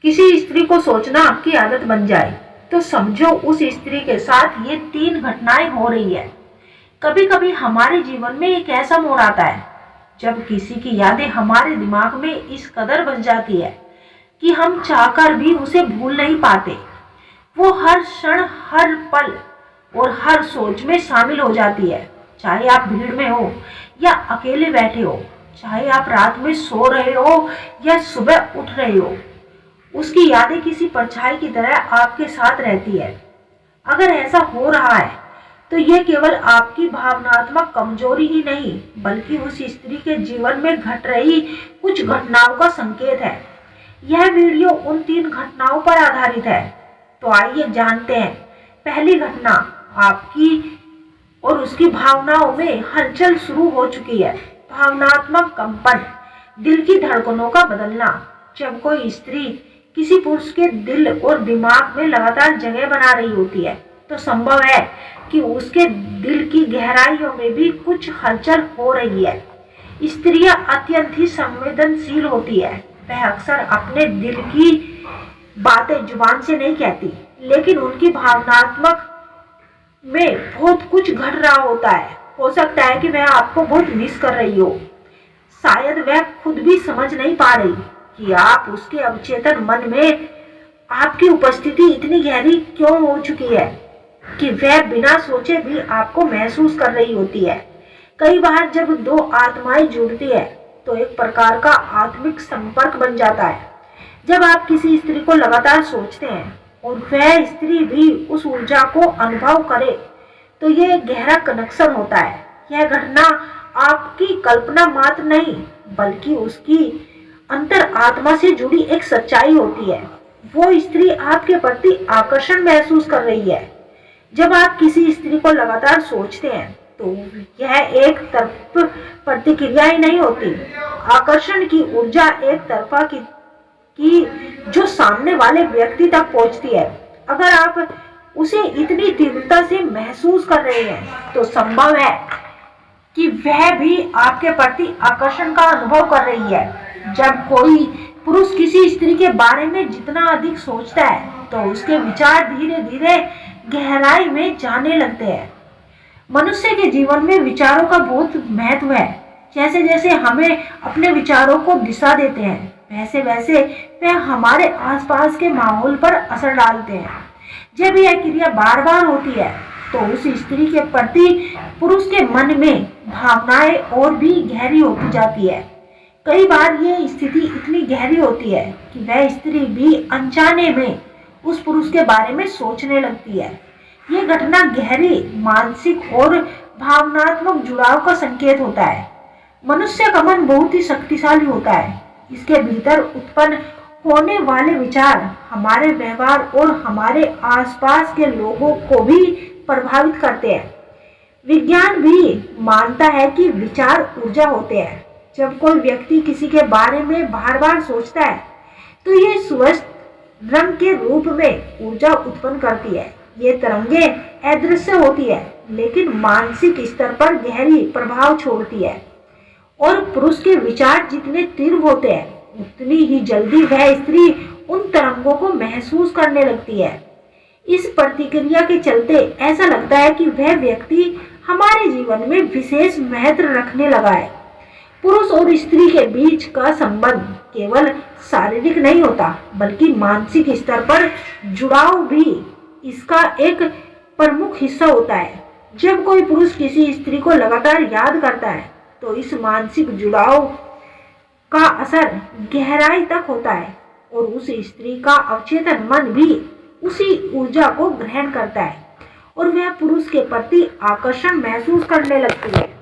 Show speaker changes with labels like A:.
A: किसी स्त्री को सोचना आपकी आदत बन जाए तो समझो उस स्त्री के साथ ये 3 घटनाएं हो रही है। कभी कभी हमारे जीवन में एक ऐसा मोड़ आता है जब किसी की यादें हमारे दिमाग में इस कदर बन जाती है कि हम चाहकर भी उसे भूल नहीं पाते। वो हर क्षण, हर पल और हर सोच में शामिल हो जाती है, चाहे आप भीड़ में हो या अकेले बैठे हो, चाहे आप रात में सो रहे हो या सुबह उठ रहे हो। उसकी यादें किसी परछाई की तरह आपके साथ रहती है। अगर ऐसा हो रहा है तो यह केवल आपकी भावनात्मक कमजोरी ही नहीं बल्कि उस स्त्री के जीवन में घट रही कुछ घटनाओं का संकेत है। यह वीडियो उन 3 घटनाओं पर आधारित है। तो आइए जानते हैं। पहली घटना, आपकी और उसकी भावनाओं में हलचल शुरू हो चुकी है। भावनात्मक कंपन, दिल की धड़कनों का बदलना। जब कोई स्त्री किसी पुरुष के दिल और दिमाग में लगातार जगह बना रही होती है तो संभव है कि उसके दिल की गहराइयों में भी कुछ हलचल हो रही है। स्त्रियां अत्यंत ही संवेदनशील होती है। वह अक्सर अपने दिल की बातें जुबान से नहीं कहती, लेकिन उनकी भावनात्मक में बहुत कुछ घट रहा होता है। हो सकता है कि वह आपको बहुत मिस कर रही हो। शायद वह खुद भी समझ नहीं पा रही कि आप उसके अवचेतन मन में आपकी उपस्थिति इतनी गहरी क्यों हो चुकी है कि वह बिना सोचे भी आपको महसूस कर रही होती है। कई बार जब 2 आत्माएं जुड़ती है तो एक प्रकार का आत्मिक संपर्क बन जाता है। जब आप किसी स्त्री को लगातार सोचते हैं और वह स्त्री भी उस ऊर्जा को अनुभव करे तो यह एक गहरा कनेक्शन होता है। यह घटना आपकी कल्पना मात्र नहीं बल्कि उसकी अंतर आत्मा से जुड़ी एक सच्चाई होती है। वो स्त्री आपके प्रति आकर्षण महसूस कर रही है। जब आप किसी स्त्री को लगातार सोचते हैं तो यह एक तरफ प्रतिक्रिया ही नहीं होती। आकर्षण की ऊर्जा एक तरफा की जो सामने वाले व्यक्ति तक पहुंचती है। अगर आप उसे इतनी तीव्रता से महसूस कर रहे हैं तो संभव है कि वह भी आपके प्रति आकर्षण का अनुभव कर रही है। जब कोई पुरुष किसी स्त्री के बारे में जितना अधिक सोचता है तो उसके विचार धीरे धीरे गहराई में जाने लगते हैं। मनुष्य के जीवन में विचारों का बहुत महत्व है। जैसे जैसे हमें अपने विचारों को दिशा देते हैं वैसे वैसे वह हमारे आसपास के माहौल पर असर डालते हैं। जब यह क्रिया बार बार होती है तो उस स्त्री के प्रति पुरुष के मन में भावनाएं और भी गहरी होती जाती है। कई बार यह स्थिति इतनी गहरी होती है कि वह स्त्री भी अनजाने में उस पुरुष के बारे में सोचने लगती है। यह घटना गहरी मानसिक और भावनात्मक जुड़ाव का संकेत होता है। मनुष्य का मन बहुत ही शक्तिशाली होता है। इसके भीतर उत्पन्न होने वाले विचार हमारे व्यवहार और हमारे आसपास के लोगों को भी प्रभावित करते हैं। विज्ञान भी मानता है कि विचार ऊर्जा होते हैं। जब कोई व्यक्ति किसी के बारे में बार बार सोचता है तो ये स्वस्थ रंग के रूप में ऊर्जा उत्पन्न करती है। ये तरंगे अदृश्य होती है लेकिन मानसिक स्तर पर गहरी प्रभाव छोड़ती है। और पुरुष के विचार जितने तीव्र होते हैं उतनी ही जल्दी वह स्त्री उन तरंगों को महसूस करने लगती है। इस प्रतिक्रिया के चलते ऐसा लगता है कि वह व्यक्ति हमारे जीवन में विशेष महत्व रखने लगा है। पुरुष और स्त्री के बीच का संबंध केवल शारीरिक नहीं होता बल्कि मानसिक स्तर पर जुड़ाव भी इसका एक प्रमुख हिस्सा होता है। जब कोई पुरुष किसी स्त्री को लगातार याद करता है तो इस मानसिक जुड़ाव का असर गहराई तक होता है और उस स्त्री का अवचेतन मन भी उसी ऊर्जा को ग्रहण करता है और वह पुरुष के प्रति आकर्षण महसूस करने लगती है।